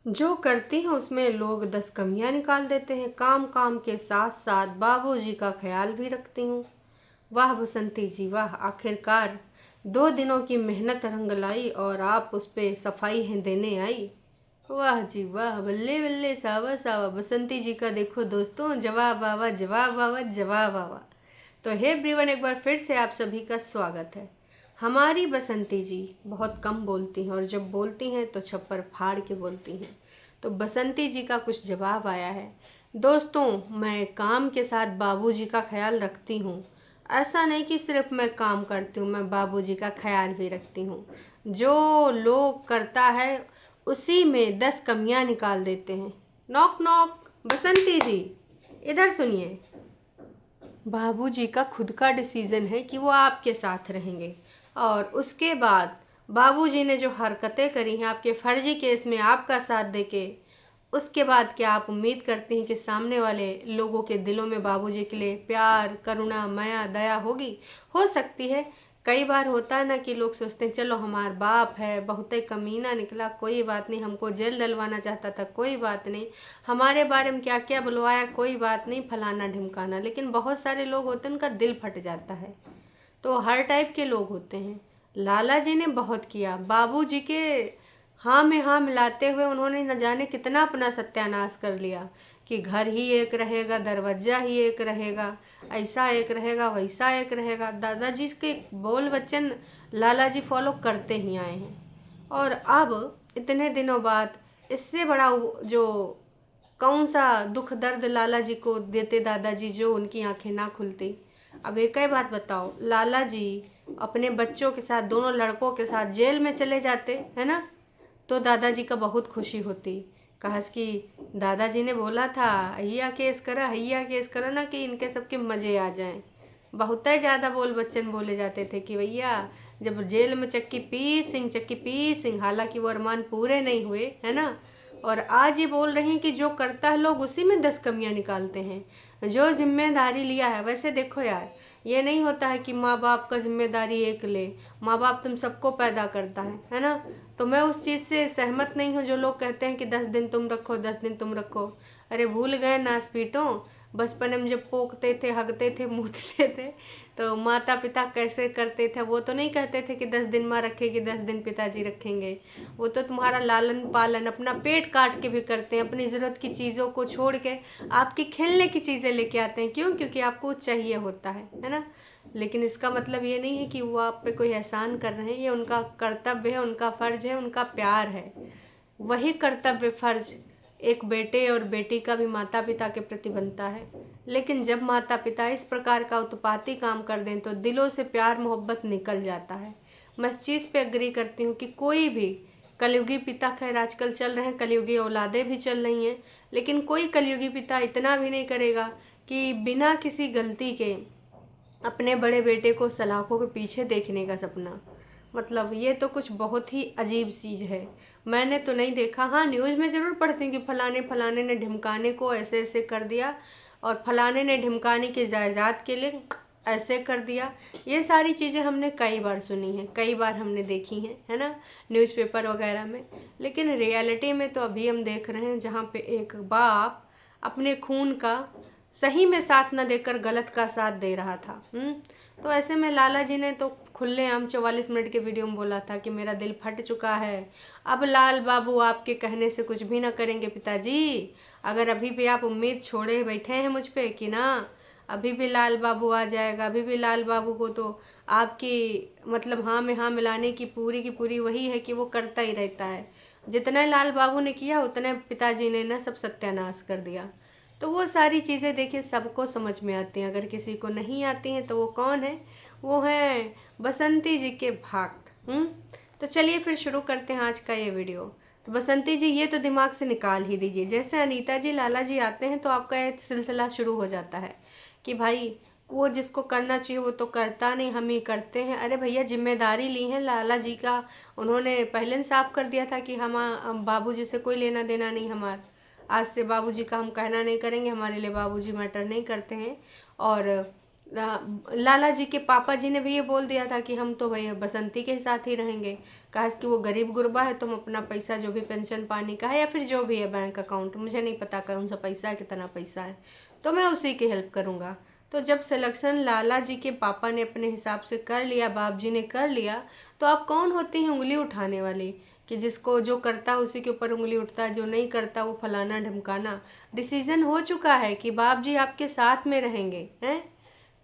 जो करती हैं उसमें लोग 10 कमियां निकाल देते हैं। काम काम के साथ साथ बाबूजी का ख्याल भी रखती हूँ। वाह बसंती जी वाह, आखिरकार 2 दिनों की मेहनत रंग लाई और आप उस पे सफाई है देने आई। वाह जी वाह, बल्ले बल्ले सावा सावा, बसंती जी का देखो दोस्तों, जवाब आवा जवाब आवा जवाब आवा। तो हे एवरीवन, एक बार फिर से आप सभी का स्वागत है। हमारी बसंती जी बहुत कम बोलती हैं और जब बोलती हैं तो छप्पर फाड़ के बोलती हैं। तो बसंती जी का कुछ जवाब आया है। दोस्तों, मैं काम के साथ बाबूजी का ख्याल रखती हूँ। ऐसा नहीं कि सिर्फ मैं काम करती हूँ, मैं बाबूजी का ख्याल भी रखती हूँ। जो लोग करता है उसी में 10 कमियां निकाल देते हैं। Knock knock. बसंती जी इधर सुनिए। बाबूजी का खुद का डिसीजन है कि वो आपके साथ रहेंगे, और उसके बाद बाबूजी ने जो हरकतें करी हैं आपके फर्जी केस में आपका साथ देके, उसके बाद क्या आप उम्मीद करती हैं कि सामने वाले लोगों के दिलों में बाबूजी के लिए प्यार, करुणा, माया, दया होगी? हो सकती है। कई बार होता है ना कि लोग सोचते हैं चलो हमारा बाप है, बहुत ही कमीना निकला, कोई बात नहीं, हमको जेल डलवाना चाहता था, कोई बात नहीं, हमारे बारे में क्या क्या बुलवाया, कोई बात नहीं, फलाना ढिमकाना। लेकिन बहुत सारे लोग होते हैं उनका दिल फट जाता है। तो हर टाइप के लोग होते हैं। लाला जी ने बहुत किया बाबूजी के हाँ में हाँ मिलाते हुए, उन्होंने न जाने कितना अपना सत्यानाश कर लिया कि घर ही एक रहेगा, दरवाजा ही एक रहेगा, ऐसा एक रहेगा, वैसा एक रहेगा। दादाजी के बोल वचन लाला जी फॉलो करते ही आए हैं। और अब इतने दिनों बाद इससे बड़ा जो कौन सा दुख दर्द लाला जी को देते दादाजी, जो उनकी आंखें ना खुलती। अब एक ही बात बताओ, लाला जी अपने बच्चों के साथ, दोनों लड़कों के साथ जेल में चले जाते है ना, तो दादाजी का बहुत खुशी होती। कहास कि दादाजी ने बोला था हैया केस करा ना, कि इनके सबके मज़े आ जाएं। बहुत ही ज़्यादा बोल बच्चन बोले जाते थे कि भैया जब जेल में चक्की पी सिंह, हालांकि वो अरमान पूरे नहीं हुए है ना। और आज ये बोल रही हैं कि जो करता है लोग उसी में 10 कमियां निकालते हैं। जो जिम्मेदारी लिया है, वैसे देखो यार, ये नहीं होता है कि माँ बाप का जिम्मेदारी एक ले, माँ बाप तुम सबको पैदा करता है ना। तो मैं उस चीज़ से सहमत नहीं हूँ जो लोग कहते हैं कि 10 दिन तुम रखो, 10 दिन तुम रखो। अरे भूल गए नासपीटों, बचपन में जब पोकते थे, हगते थे, मूतते थे, तो माता पिता कैसे करते थे? वो तो नहीं कहते थे कि 10 दिन माँ रखेगी, 10 दिन पिताजी रखेंगे। वो तो तुम्हारा लालन पालन अपना पेट काट के भी करते हैं, अपनी ज़रूरत की चीज़ों को छोड़ के आपकी खेलने की चीज़ें लेके आते हैं। क्यों? क्योंकि आपको चाहिए होता है ना। लेकिन इसका मतलब ये नहीं है कि वो आप पे कोई एहसान कर रहे हैं। ये उनका कर्तव्य है, उनका फ़र्ज है, उनका प्यार है। वही कर्तव्य फ़र्ज एक बेटे और बेटी का भी माता पिता के प्रति बनता है। लेकिन जब माता पिता इस प्रकार का उत्पाती काम कर दें तो दिलों से प्यार मोहब्बत निकल जाता है। मैं इस चीज़ पे एग्री करती हूँ कि कोई भी कलयुगी पिता, खैर आजकल चल रहे हैं कलयुगी औलादें भी चल रही हैं, लेकिन कोई कलयुगी पिता इतना भी नहीं करेगा कि बिना किसी गलती के अपने बड़े बेटे को सलाखों के पीछे देखने का सपना। मतलब ये तो कुछ बहुत ही अजीब चीज़ है। मैंने तो नहीं देखा। हाँ, न्यूज़ में ज़रूर पढ़ती हूँ कि फलाने फलाने ने ढिमकाने को ऐसे ऐसे कर दिया, और फलाने ने ढिमकाने के जायदाद के लिए ऐसे कर दिया। ये सारी चीज़ें हमने कई बार सुनी हैं, कई बार हमने देखी हैं, है ना, न्यूज़पेपर वगैरह में। लेकिन रियलिटी में तो अभी हम देख रहे हैं जहाँ पे एक बाप अपने खून का सही में साथ न देकर गलत का साथ दे रहा था। तो ऐसे में लाला जी ने तो खुलेआम 44 मिनट के वीडियो में बोला था कि मेरा दिल फट चुका है, अब लाल बाबू आपके कहने से कुछ भी ना करेंगे पिताजी। अगर अभी भी आप उम्मीद छोड़े बैठे हैं मुझ पे कि ना अभी भी लाल बाबू आ जाएगा, अभी भी लाल बाबू को तो आपकी मतलब हाँ में हाँ मिलाने की पूरी वही है कि वो करता ही रहता है। जितना लाल बाबू ने किया उतने पिताजी ने ना सब सत्यानाश कर दिया। तो वो सारी चीज़ें देखिए सबको समझ में आती हैं। अगर किसी को नहीं आती हैं तो वो कौन है? वो हैं बसंती जी के भक्त। तो चलिए फिर शुरू करते हैं आज का ये वीडियो। तो बसंती जी ये तो दिमाग से निकाल ही दीजिए, जैसे अनीता जी लाला जी आते हैं तो आपका ये सिलसिला शुरू हो जाता है कि भाई वो जिसको करना चाहिए वो तो करता नहीं, हम ही करते हैं। अरे भैया जिम्मेदारी ली है लाला जी का, उन्होंने पहले साफ कर दिया था कि हम बाबूजी से कोई लेना देना नहीं हमारा। आज से बाबूजी का हम कहना नहीं करेंगे, हमारे लिए बाबूजी मैटर नहीं करते हैं। और लाला जी के पापा जी ने भी ये बोल दिया था कि हम तो भैया बसंती के साथ ही रहेंगे। कहा कि वो गरीब गुरबा है, तुम अपना पैसा जो भी पेंशन पानी का है या फिर जो भी है बैंक अकाउंट, मुझे नहीं पता कौन सा पैसा है, कितना पैसा है, तो मैं उसी की हेल्प करूँगा। तो जब सिलेक्शन लाला जी के पापा ने अपने हिसाब से कर लिया, बाप जी ने कर लिया, तो आप कौन होती हैं उंगली उठाने वाली कि जिसको जो करता है उसी के ऊपर उंगली उठता है, जो नहीं करता वो फलाना ढमकाना। डिसीजन हो चुका है कि बाप जी आपके साथ में रहेंगे हैं।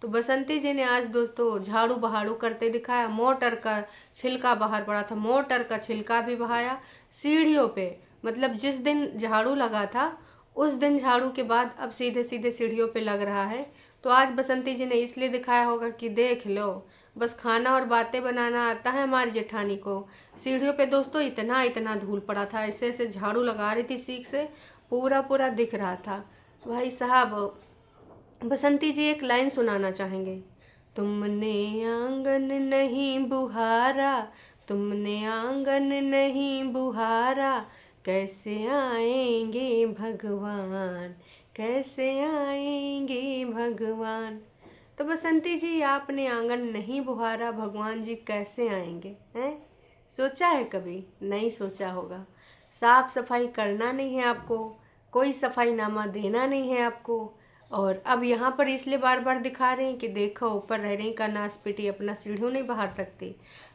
तो बसंती जी ने आज दोस्तों झाड़ू बहाड़ू करते दिखाया, मोटर का छिलका बाहर पड़ा था, मोटर का छिलका भी बहाया सीढ़ियों पे। मतलब जिस दिन झाड़ू लगा था उस दिन झाड़ू के बाद अब सीधे सीधे सीढ़ियों पे लग रहा है। तो आज बसंती जी ने इसलिए दिखाया होगा कि देख लो, बस खाना और बातें बनाना आता है हमारी जेठानी को। सीढ़ियों पे दोस्तों इतना इतना धूल पड़ा था, ऐसे ऐसे झाड़ू लगा रही थी सीख से, पूरा पूरा दिख रहा था। भाई साहब बसंती जी एक लाइन सुनाना चाहेंगे। तुमने आंगन नहीं बुहारा, तुमने आंगन नहीं बुहारा, कैसे आएंगे भगवान, कैसे आएंगे भगवान। तो बसंती जी आपने आंगन नहीं बुहारा, भगवान जी कैसे आएंगे हैं? सोचा है कभी? नहीं सोचा होगा। साफ सफाई करना नहीं है आपको, कोई सफाई नामा देना नहीं है आपको, और अब यहाँ पर इसलिए बार बार दिखा रहे हैं कि देखो ऊपर रह रही का नाश पिटी, अपना सीढ़ियों नहीं बहार सकती।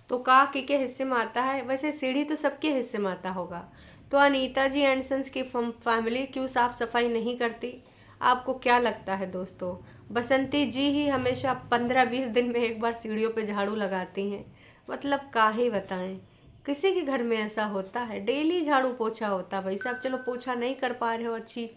तो का के हिस्से में आता है, वैसे सीढ़ी तो सबके हिस्से में आता होगा। तो अनीता जी एंड सन्स की फैमिली क्यों साफ सफाई नहीं करती? आपको क्या लगता है दोस्तों? बसंती जी ही हमेशा 15-20 दिन में एक बार सीढ़ियों पे झाड़ू लगाती हैं। मतलब काहे बताएं, किसी के घर में ऐसा होता है? डेली झाड़ू पोछा होता है। भाई साहब चलो पोछा नहीं कर पा रहे हो, अच्छी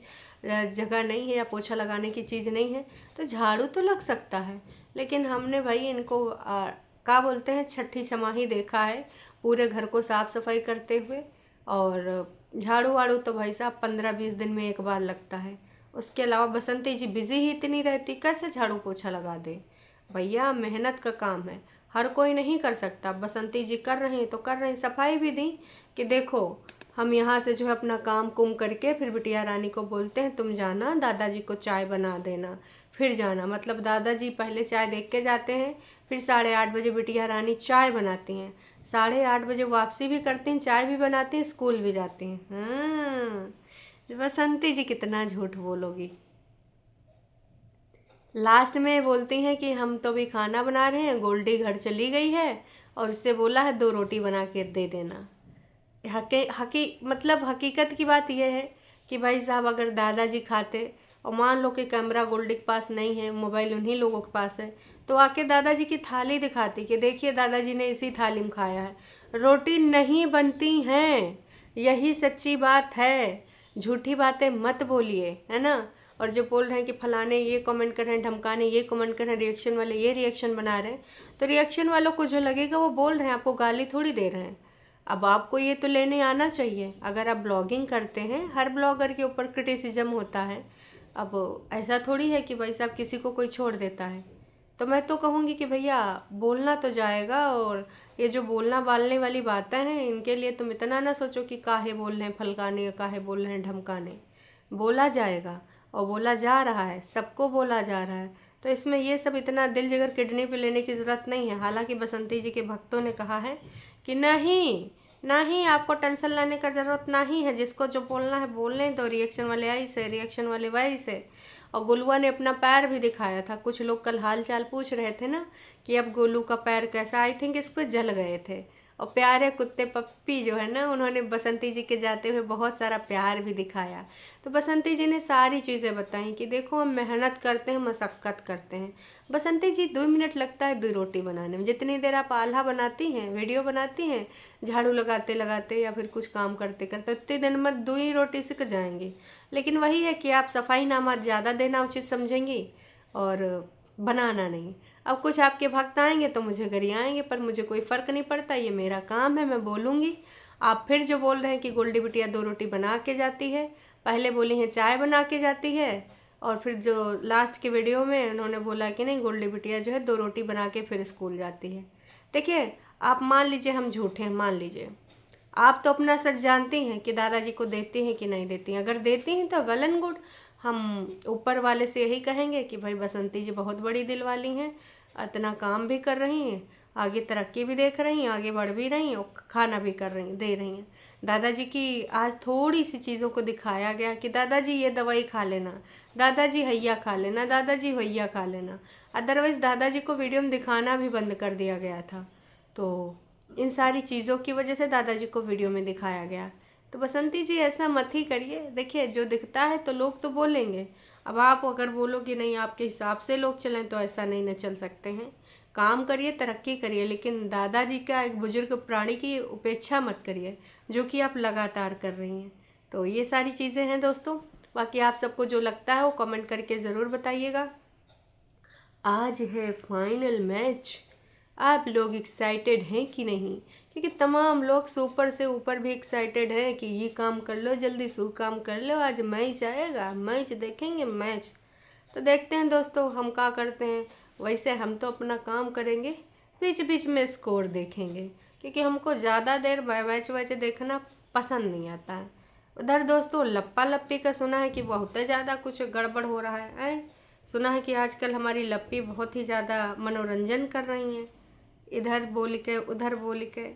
जगह नहीं है या पोछा लगाने की चीज़ नहीं है, तो झाड़ू तो लग सकता है। लेकिन हमने भाई इनको क्या बोलते हैं, छठी छमाही देखा है पूरे घर को साफ सफाई करते हुए। और झाड़ू वाड़ू तो भाई साहब 15-20 दिन में एक बार लगता है। उसके अलावा बसंती जी बिजी ही इतनी रहती, कैसे झाड़ू पोछा लगा दे? भैया मेहनत का काम है, हर कोई नहीं कर सकता। बसंती जी कर रहे हैं तो कर रहे हैं, सफाई भी दी कि देखो हम यहाँ से जो है अपना काम कुम करके फिर बिटिया रानी को बोलते हैं तुम जाना दादाजी को चाय बना देना, फिर जाना। मतलब दादाजी पहले चाय देख के जाते हैं, फिर 8:30 बजे बिटिया रानी चाय बनाती हैं, 8:30 बजे वापसी भी करती हैं, चाय भी बनाती हैं, स्कूल भी जाती हैं। बसंती जी कितना झूठ बोलोगी। लास्ट में बोलती हैं कि हम तो भी खाना बना रहे हैं, गोल्डी घर चली गई है और उससे बोला है 2 रोटी बना के दे देना। मतलब हकीकत की बात यह है कि भाई साहब अगर दादाजी खाते और मान लो कि कैमरा गोल्डी के पास नहीं है, मोबाइल उन्हीं लोगों के पास है, तो आके दादाजी की थाली दिखाती कि देखिए दादाजी ने इसी थाली में खाया है। रोटी नहीं बनती हैं, यही सच्ची बात है। झूठी बातें मत बोलिए, है ना। और जो बोल रहे हैं कि फलाने ये कमेंट कर रहे हैं, ढमकाने ये कमेंट कर रहे हैं, रिएक्शन वाले ये रिएक्शन बना रहे हैं, तो रिएक्शन वालों को जो लगेगा वो बोल रहे हैं, आपको गाली थोड़ी दे रहे हैं। अब आपको ये तो लेने आना चाहिए। अगर आप ब्लॉगिंग करते हैं, हर ब्लॉगर के ऊपर क्रिटिसिज्म होता है। अब ऐसा थोड़ी है कि भाई साहब किसी को कोई छोड़ देता है। तो मैं तो कहूँगी कि भैया बोलना तो जाएगा, और ये जो बोलना बालने वाली बातें हैं इनके लिए तुम इतना ना सोचो कि काहे बोल रहे हैं फलकाने, काहे बोल रहे हैं ढमकाने। बोला जाएगा और बोला जा रहा है, सबको बोला जा रहा है। तो इसमें ये सब इतना दिल जिगर किडनी पे लेने की ज़रूरत नहीं है। हालांकि बसंती जी के भक्तों ने कहा है कि नहीं नहीं, आपको टेंशन लेने का ज़रूरत नहीं है, जिसको जो बोलना है बोलने दो, रिएक्शन वाले आई से, रिएक्शन वाले वाई से। और गुलुआ ने अपना पैर भी दिखाया था। कुछ लोग कल हाल चाल पूछ रहे थे ना कि अब गोलू का पैर कैसा, आई थिंक इस पर जल गए थे। और प्यारे कुत्ते पप्पी जो है ना, उन्होंने बसंती जी के जाते हुए बहुत सारा प्यार भी दिखाया। तो बसंती जी ने सारी चीज़ें बताई कि देखो हम मेहनत करते हैं, मशक्क़त करते हैं। बसंती जी 2 मिनट लगता है 2 रोटी बनाने में। जितनी देर आप आल्हा बनाती हैं, वीडियो बनाती हैं, झाड़ू लगाते लगाते या फिर कुछ काम करते करते, उतनी देर में 2 ही रोटी सीख जाएंगी। लेकिन वही है कि आप सफाई नामा ज़्यादा देना उचित समझेंगी और बनाना नहीं। अब कुछ आपके भक्त आएंगे तो मुझे गरियाएंगे, पर मुझे कोई फ़र्क नहीं पड़ता, ये मेरा काम है, मैं बोलूँगी। आप फिर जो बोल रहे हैं कि गोल्डी बिटिया 2 रोटी बना के जाती है, पहले बोली हैं चाय बना के जाती है, और फिर जो लास्ट के वीडियो में उन्होंने बोला कि नहीं गोल्डी बिटिया जो है 2 रोटी बना के फिर स्कूल जाती है। देखिए आप मान लीजिए हम झूठे हैं, मान लीजिए, आप तो अपना सच जानती हैं कि दादाजी को देती हैं कि नहीं देती हैं। अगर देती हैं तो वेल एंड गुड, हम ऊपर वाले से यही कहेंगे कि भाई बसंती जी बहुत बड़ी दिल वाली हैं, इतना काम भी कर रही हैं, आगे तरक्की भी देख रही हैं, आगे बढ़ भी रही हैं और खाना भी कर रही हैं, दे रही हैं। दादाजी की आज थोड़ी सी चीज़ों को दिखाया गया कि दादाजी ये दवाई खा लेना, दादाजी हैया खा लेना, दादाजी वैया खा लेना। अदरवाइज़ दादाजी को वीडियो में दिखाना भी बंद कर दिया गया था। तो इन सारी चीज़ों की वजह से दादाजी को वीडियो में दिखाया गया। तो बसंती जी ऐसा मत ही करिए। देखिए जो दिखता है तो लोग तो बोलेंगे, अब आप अगर बोलो कि नहीं आपके हिसाब से लोग चलें तो ऐसा नहीं न चल सकते हैं। काम करिए, तरक्की करिए, लेकिन दादाजी का एक बुजुर्ग प्राणी की उपेक्षा मत करिए, जो कि आप लगातार कर रही हैं। तो ये सारी चीज़ें हैं दोस्तों। बाकी आप सबको जो लगता है वो कमेंट करके ज़रूर बताइएगा। आज है फाइनल मैच, आप लोग एक्साइटेड हैं कि नहीं? क्योंकि तमाम लोग सुपर से ऊपर भी एक्साइटेड हैं कि ये काम कर लो जल्दी से, काम कर लो, आज मैच आएगा, मैच देखेंगे मैच। तो देखते हैं दोस्तों हम क्या करते हैं। वैसे हम तो अपना काम करेंगे, बीच बीच में स्कोर देखेंगे, क्योंकि हमको ज़्यादा देर मैच वैच देखना पसंद नहीं आता है। उधर दोस्तों लप्पा लप्पी का सुना है कि बहुत ज़्यादा कुछ गड़बड़ हो रहा है। सुना है कि आजकल हमारी लप्पी बहुत ही ज़्यादा मनोरंजन कर रही हैं, इधर बोल के उधर बोल के।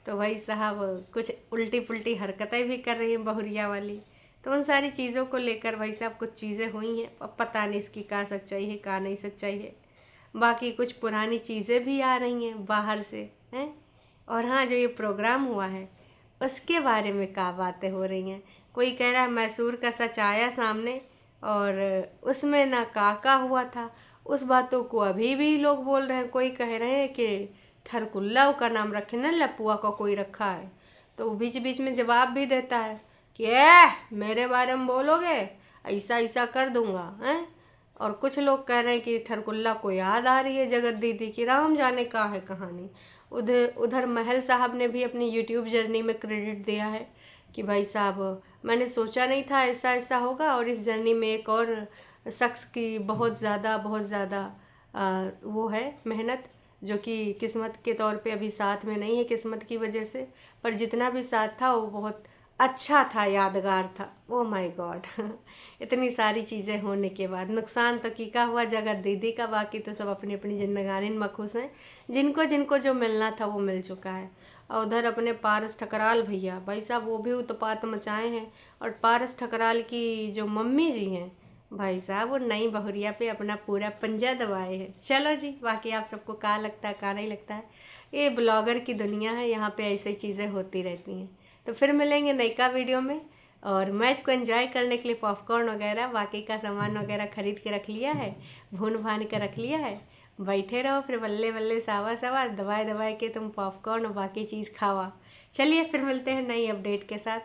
तो भाई साहब कुछ उल्टी पुल्टी हरकतें भी कर रही हैं बहुरिया वाली। तो उन सारी चीज़ों को लेकर भाई साहब कुछ चीज़ें हुई हैं, अब पता नहीं इसकी क्या सच्चाई है क्या नहीं सच्चाई है। बाकी कुछ पुरानी चीज़ें भी आ रही हैं बाहर से हैं। और हाँ, जो ये प्रोग्राम हुआ है उसके बारे में क्या बातें हो रही हैं। कोई कह रहा है मैसूर का सच आया सामने और उसमें ना काका हुआ था। उस बातों को अभी भी लोग बोल रहे हैं। कोई कह रहे हैं कि ठरकुल्ला का नाम रखे ना, लपुआ का कोई रखा है। तो वो बीच बीच में जवाब भी देता है कि मेरे बारे में बोलोगे ऐसा ऐसा कर दूंगा हैं। और कुछ लोग कह रहे हैं कि ठरकुल्ला को याद आ रही है जगत दीदी की, राम जाने का है कहानी। उधर उधर महल साहब ने भी अपनी यूट्यूब जर्नी में क्रेडिट दिया है कि भाई साहब मैंने सोचा नहीं था ऐसा ऐसा होगा, और इस जर्नी में एक और शख्स की बहुत ज़्यादा वो है मेहनत, जो कि किस्मत के तौर पे अभी साथ में नहीं है किस्मत की वजह से, पर जितना भी साथ था वो बहुत अच्छा था, यादगार था। ओ माय गॉड इतनी सारी चीज़ें होने के बाद नुकसान तो कीका हुआ जगत दीदी का, बाकी तो सब अपनी अपनी जिंदगानी में खुश हैं। जिनको जिनको जो मिलना था वो मिल चुका है। और उधर अपने पारस ठकराल भैया भाई साहब वो भी उत्पात मचाए हैं। और पारस ठकराल की जो मम्मी जी हैं भाई साहब वो नई बहुरिया पे अपना पूरा पंजा दबाए हैं। चलो जी, बाकी आप सबको क्या लगता है क्या नहीं लगता है। ये ब्लॉगर की दुनिया है, यहाँ पे ऐसी चीज़ें होती रहती हैं। तो फिर मिलेंगे नई का वीडियो में। और मैच को एंजॉय करने के लिए पॉपकॉर्न वगैरह बाकी का सामान वगैरह खरीद के रख लिया है, भून भान के रख लिया है। बैठे रहो फिर बल्ले बल्ले सावा सावा दबाए दबाए के तुम पॉपकॉर्न और बाकी चीज़ खावा। चलिए फिर मिलते हैं नई अपडेट के साथ।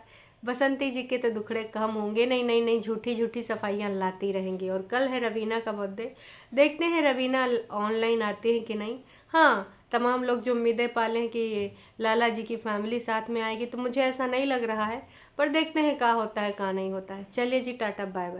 बसंती जी के तो दुखड़े कम होंगे नहीं, नई नई झूठी झूठी सफाइयाँ लाती रहेंगी। और कल है रवीना का बर्थडे, देखते हैं रवीना ऑनलाइन आती है कि नहीं। हाँ, तमाम लोग जो उम्मीदें पाले हैं कि लाला जी की फैमिली साथ में आएगी, तो मुझे ऐसा नहीं लग रहा है, पर देखते हैं क्या होता है क्या नहीं होता है। चलिए जी, टाटा बाय बाय।